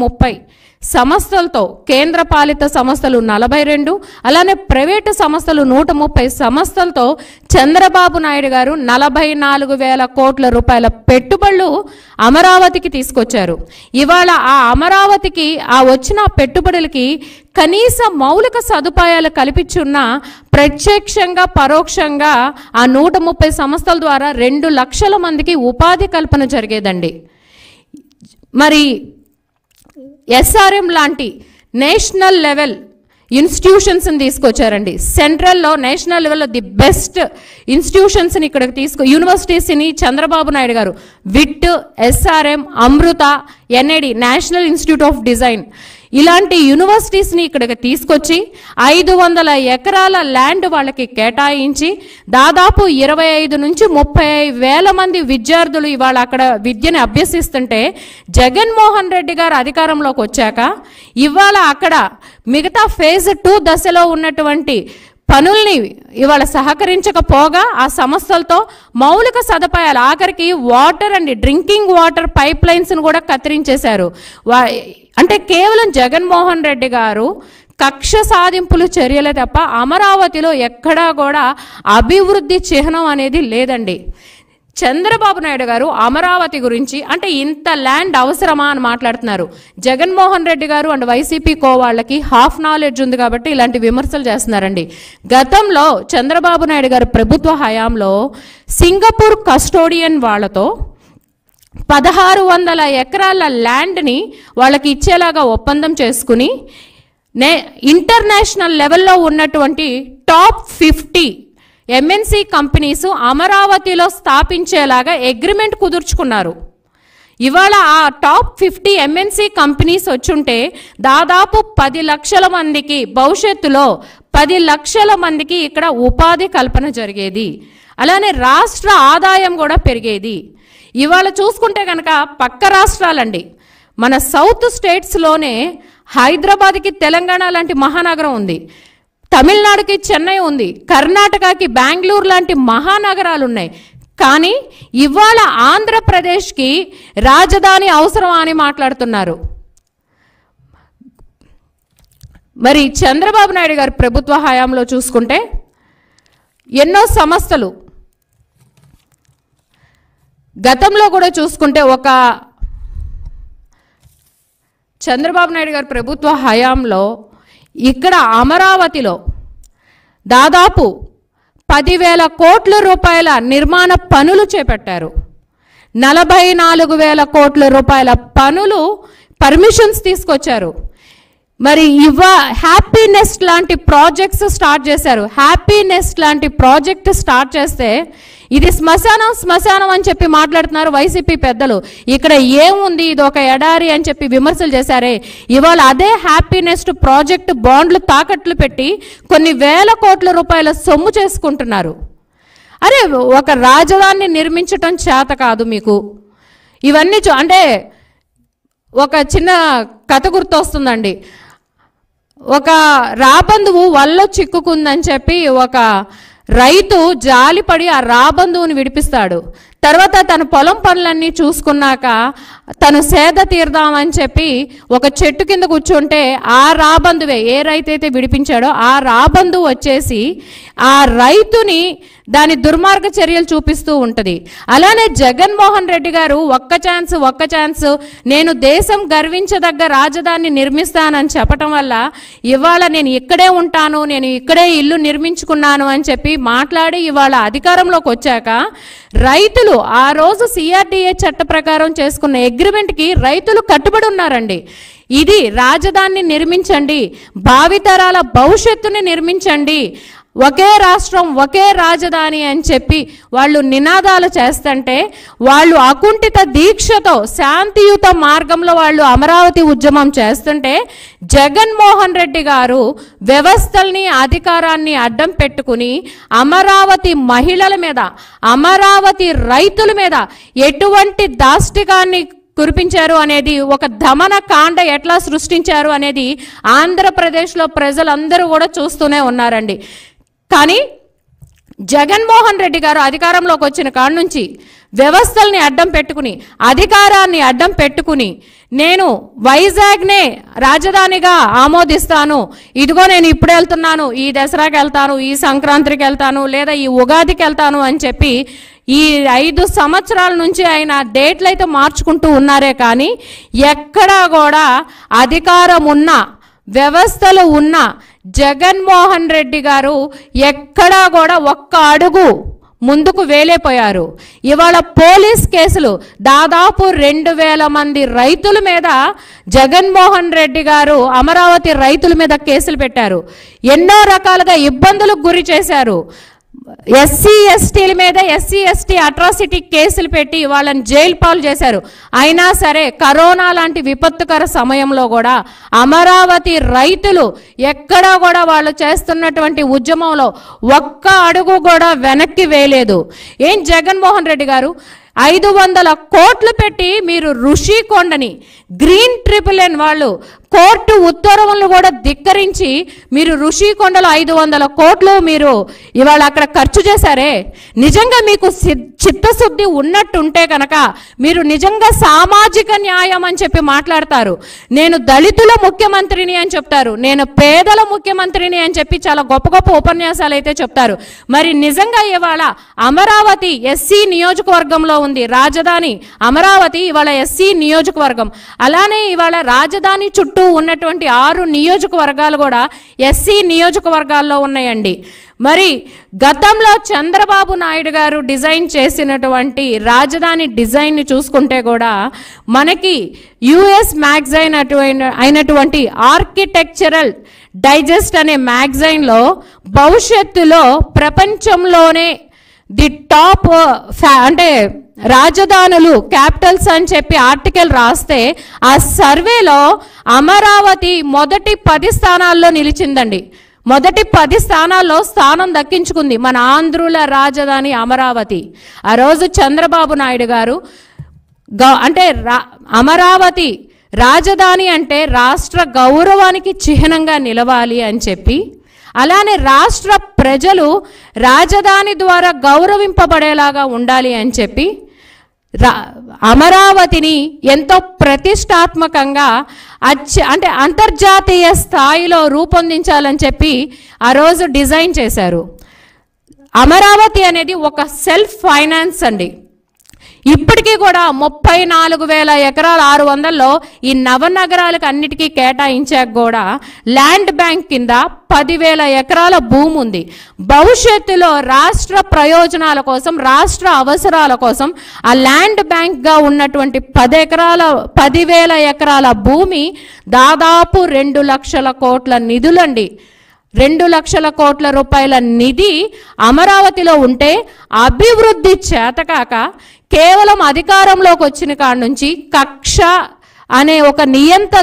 30 సంస్థలతో కేంద్ర పాలిత సంస్థలు 42 అలానే ప్రైవేటు సంస్థలు 130 సంస్థలతో చంద్రబాబు నాయుడు గారు 44,000 కోట్ల రూపాయల పెట్టుబడులు అమరావతికి తీసుకొచ్చారు. ఇవాళ ఆ అమరావతికి ఆ వచ్చిన పెట్టుబడులకి కనీస మౌలిక సదుపాయాలు కల్పించున్న ప్రత్యక్షంగా పరోక్షంగా ఆ 130 సంస్థల ద్వారా 2 లక్షల మందికి ఉపాధి కల్పన జరిగేదండి. మరి ఎస్ఆర్ఎం లాంటి నేషనల్ లెవెల్ ఇన్స్టిట్యూషన్స్ని తీసుకొచ్చారండి. సెంట్రల్లో నేషనల్ లెవెల్లో ది బెస్ట్ ఇన్స్టిట్యూషన్స్ని ఇక్కడికి యూనివర్సిటీస్ని Chandrababu Naidu garu VIT, SRM, Amrita, NID national institute of design ఇలాంటి యూనివర్సిటీస్ని ఇక్కడికి తీసుకొచ్చి 500 ఎకరాల ల్యాండ్ వాళ్ళకి కేటాయించి దాదాపు 25 నుంచి 30,000 మంది విద్యార్థులు ఇవాళ అక్కడ విద్యను అభ్యసిస్తుంటే జగన్మోహన్ రెడ్డి గారు అధికారంలోకి వచ్చాక ఇవాళ అక్కడ మిగతా ఫేజ్ 2 దశలో ఉన్నటువంటి పనుల్ని ఇవాళ సహకరించకపోగా ఆ సంస్థలతో మౌలిక సదుపాయాలు ఆఖరికి water and drinking water pipe లైన్స్ను కూడా కత్తిరించేశారు. అంటే కేవలం జగన్మోహన్ రెడ్డి గారు కక్ష సాధింపులు చర్యలే తప్ప అమరావతిలో ఎక్కడా కూడా అభివృద్ధి చిహ్నం అనేది లేదండి. చంద్రబాబు నాయుడు గారు అమరావతి గురించి అంటే ఇంత ల్యాండ్ అవసరమా అని మాట్లాడుతున్నారు. జగన్మోహన్ రెడ్డి గారు అండ్ వైసీపీ వాళ్ళకి హాఫ్ నాలెడ్జ్ ఉంది కాబట్టి ఇలాంటి విమర్శలు చేస్తున్నారండి. గతంలో చంద్రబాబు నాయుడు గారు ప్రభుత్వ హయాంలో సింగపూర్ కస్టోడియన్ వాళ్ళతో 1600 ఎకరాల ల్యాండ్ని వాళ్ళకి ఇచ్చేలాగా ఒప్పందం చేసుకుని ఇంటర్నేషనల్ లెవెల్లో ఉన్నటువంటి టాప్ 50 ఎంఎన్సి కంపెనీస్ అమరావతిలో స్థాపించేలాగా అగ్రిమెంట్ కుదుర్చుకున్నారు. ఇవాళ ఆ టాప్ 50 ఎంఎన్సి కంపెనీస్ వచ్చుంటే దాదాపు 10 లక్షల మందికి భవిష్యత్తులో 10 లక్షల మందికి ఇక్కడ ఉపాధి కల్పన జరిగేది. అలానే రాష్ట్ర ఆదాయం కూడా పెరిగేది. ఇవాళ చూసుకుంటే కనుక పక్క రాష్ట్రాలండి, మన సౌత్ స్టేట్స్లోనే హైదరాబాద్కి తెలంగాణ లాంటి మహానగరం ఉంది, తమిళనాడుకి చెన్నై ఉంది, కర్ణాటకకి బెంగళూరు లాంటి మహానగరాలు ఉన్నాయి. కానీ ఇవాళ ఆంధ్రప్రదేశ్కి రాజధాని అవసరమా అని మాట్లాడుతున్నారు. మరి చంద్రబాబు నాయుడు గారి ప్రభుత్వ హయాంలో చూసుకుంటే ఎన్నో సంస్థలు గతంలో కూడా చూసుకుంటే ఒక చంద్రబాబు నాయుడు గారి ప్రభుత్వ హయాంలో ఇక్కడ అమరావతిలో దాదాపు 10,000 కోట్ల రూపాయల నిర్మాణ పనులు చేపట్టారు. 44,000 కోట్ల రూపాయల పనులు పర్మిషన్స్ తీసుకొచ్చారు. మరి హ్యాపీనెస్ లాంటి ప్రాజెక్ట్స్ స్టార్ట్ చేశారు. హ్యాపీనెస్ లాంటి ప్రాజెక్ట్ స్టార్ట్ చేస్తే ఇది శ్మశానం అని చెప్పి మాట్లాడుతున్నారు వైసీపీ పెద్దలు. ఇక్కడ ఏముంది, ఇది ఒక ఎడారి అని చెప్పి విమర్శలు చేశారే. ఇవాళ అదే హ్యాపీనెస్ ప్రాజెక్ట్ బాండ్లు తాకట్లు పెట్టి కొన్ని వేల కోట్ల రూపాయల సొమ్ము చేసుకుంటున్నారు. అరే, ఒక రాజధానిని నిర్మించటం చేత కాదు మీకు. ఇవన్నీ అంటే ఒక చిన్న కథ గుర్తొస్తుందండి. ఒక రాబందువు వల్ల చిక్కుకుందని చెప్పి ఒక రైతు జాలిపడి ఆ రాబందువుని విడిపిస్తాడు. తర్వాత తన పొలం పనులన్నీ చూసుకున్నాక తను సేద తీర్దామని చెప్పి ఒక చెట్టు కింద కూర్చుంటే ఆ రాబందువే, ఏ రైతు అయితే విడిపించాడో ఆ రాబందువు వచ్చేసి ఆ రైతుని దాని దుర్మార్గ చర్యలు చూపిస్తూ ఉంటుంది. అలానే జగన్మోహన్ రెడ్డి గారు ఒక్క ఛాన్స్ నేను దేశం గర్వించదగ్గ రాజధానిని నిర్మిస్తానని చెప్పటం వల్ల ఇవాళ నేను ఇక్కడే ఉంటాను, నేను ఇక్కడే ఇల్లు నిర్మించుకున్నాను అని చెప్పి మాట్లాడి ఇవాళ అధికారంలోకి వచ్చాక రైతులు ఆ రోజు సిఆర్డీఏ చట్ట ప్రకారం చేసుకున్న అగ్రిమెంట్కి రైతులు కట్టుబడి ఉన్నారండి. ఇది రాజధానిని నిర్మించండి, భావితరాల భవిష్యత్తుని నిర్మించండి, ఒకే రాష్ట్రం ఒకే రాజధాని అని చెప్పి వాళ్ళు నినాదాలు చేస్తుంటే వాళ్ళు అకుంఠిత దీక్షతో శాంతియుత మార్గంలో వాళ్ళు అమరావతి ఉద్యమం చేస్తుంటే జగన్మోహన్ రెడ్డి గారు వ్యవస్థల్ని అధికారాన్ని అడ్డం పెట్టుకుని అమరావతి మహిళల మీద, అమరావతి రైతుల మీద ఎటువంటి దాష్టికాన్ని కురిపించారు అనేది, ఒక దమన కాండ ఎట్లా సృష్టించారు అనేది ఆంధ్రప్రదేశ్లో ప్రజలందరూ కూడా చూస్తూనే ఉన్నారండి. కానీ జగన్మోహన్ రెడ్డి గారు అధికారంలోకి వచ్చిన కాడ నుంచి వ్యవస్థల్ని అడ్డం పెట్టుకుని, అధికారాన్ని అడ్డం పెట్టుకుని, నేను వైజాగ్నే రాజధానిగా ఆమోదిస్తాను, ఇదిగో నేను ఇప్పుడు వెళ్తున్నాను, ఈ దసరాకి వెళ్తాను, ఈ సంక్రాంతికి వెళ్తాను, లేదా ఈ ఉగాదికి వెళ్తాను అని చెప్పి ఈ 5 సంవత్సరాల నుంచి ఆయన డేట్లు అయితే మార్చుకుంటూ ఉన్నారే కానీ ఎక్కడా కూడా అధికారం ఉన్న వ్యవస్థలు ఉన్న జగన్మోహన్ రెడ్డి గారు ఎక్కడా కూడా ఒక్క అడుగు ముందుకు వేలేపోయారు. ఇవాళ పోలీస్ కేసులు దాదాపు 2000 మంది రైతుల మీద జగన్మోహన్ రెడ్డి గారు అమరావతి రైతుల మీద కేసులు పెట్టారు. ఎన్నో రకాలుగా ఇబ్బందులకు గురి చేశారు. ఎస్సీ ఎస్టీల మీద ఎస్సీ ఎస్టీ అట్రాసిటీ కేసులు పెట్టి వాళ్ళని జైలు పాలు చేశారు. అయినా సరే కరోనా లాంటి విపత్తుకర సమయంలో కూడా అమరావతి రైతులు ఎక్కడా కూడా వాళ్ళు చేస్తున్నటువంటి ఉద్యమంలో ఒక్క అడుగు కూడా వెనక్కి వేయలేదు. ఏం జగన్మోహన్ రెడ్డి గారు 500 కోట్లు పెట్టి మీరు ఋషికొండని గ్రీన్ ట్రిపుల్ వాళ్ళు కోర్టు ఉత్తర్వులను కూడా ధిక్కరించి మీరు ఋషికొండలో 500 కోట్లు మీరు ఇవాళ అక్కడ ఖర్చు చేశారే. నిజంగా మీకు చిత్తశుద్ధి ఉన్నట్టుంటే కనుక మీరు నిజంగా సామాజిక న్యాయం అని చెప్పి మాట్లాడతారు. నేను దళితుల ముఖ్యమంత్రిని అని చెప్తారు, నేను పేదల ముఖ్యమంత్రిని అని చెప్పి చాలా గొప్ప గొప్ప ఉపన్యాసాలు అయితే చెప్తారు. మరి నిజంగా ఇవాళ అమరావతి ఎస్సీ నియోజకవర్గంలో ఉంది. రాజధాని అమరావతి ఇవాళ ఎస్సీ నియోజకవర్గం. అలానే ఇవాళ రాజధాని చుట్టూ ఉన్నటువంటి 6 నియోజకవర్గాలు కూడా ఎస్సీ నియోజకవర్గాల్లో ఉన్నాయండి. మరి గతంలో చంద్రబాబు నాయుడు గారు డిజైన్ చేసినటువంటి రాజధాని డిజైన్ని చూసుకుంటే కూడా మనకి యుఎస్ మ్యాగజైన్ అయినటువంటి ఆర్కిటెక్చరల్ డైజెస్ట్ అనే మ్యాగజైన్లో భవిష్యత్తులో ప్రపంచంలోనే ది టాప్ అంటే రాజధానులు క్యాపిటల్స్ అని చెప్పి ఆర్టికల్ రాస్తే ఆ సర్వేలో అమరావతి మొదటి 10 స్థానాల్లో నిలిచిందండి. మొదటి 10 స్థానాల్లో స్థానం దక్కించుకుంది మన ఆంధ్రుల రాజధాని అమరావతి. ఆ రోజు చంద్రబాబు నాయుడు గారు అంటే అమరావతి రాజధాని అంటే రాష్ట్ర గౌరవానికి చిహ్నంగా నిలవాలి అని చెప్పి, అలానే రాష్ట్ర ప్రజలు రాజధాని ద్వారా గౌరవింపబడేలాగా ఉండాలి అని చెప్పి అమరావతిని ఎంతో ప్రతిష్టాత్మకంగా అంటే అంతర్జాతీయ స్థాయిలో రూపొందించాలని చెప్పి ఆ రోజు డిజైన్ చేశారు. అమరావతి అనేది ఒక సెల్ఫ్ ఫైనాన్స్ అండి. ఇప్పటికీ కూడా 34,000 ఎకరాల 600లో ఈ నవనగరాలకు అన్నిటికీ కేటాయించాక కూడా ల్యాండ్ బ్యాంక్ కింద 10,000 ఎకరాల భూమి ఉంది. భవిష్యత్తులో రాష్ట్ర ప్రయోజనాల కోసం, రాష్ట్ర అవసరాల కోసం ఆ ల్యాండ్ బ్యాంక్గా ఉన్నటువంటి 10,000 ఎకరాల భూమి దాదాపు 2 లక్షల కోట్ల నిధులండి. 2 లక్షల కోట్ల రూపాయల నిధి అమరావతిలో ఉంటే అభివృద్ధి చేతకాక కేవలం అధికారంలోకి వచ్చిన కాడ నుంచి కక్ష అనే ఒక నియంత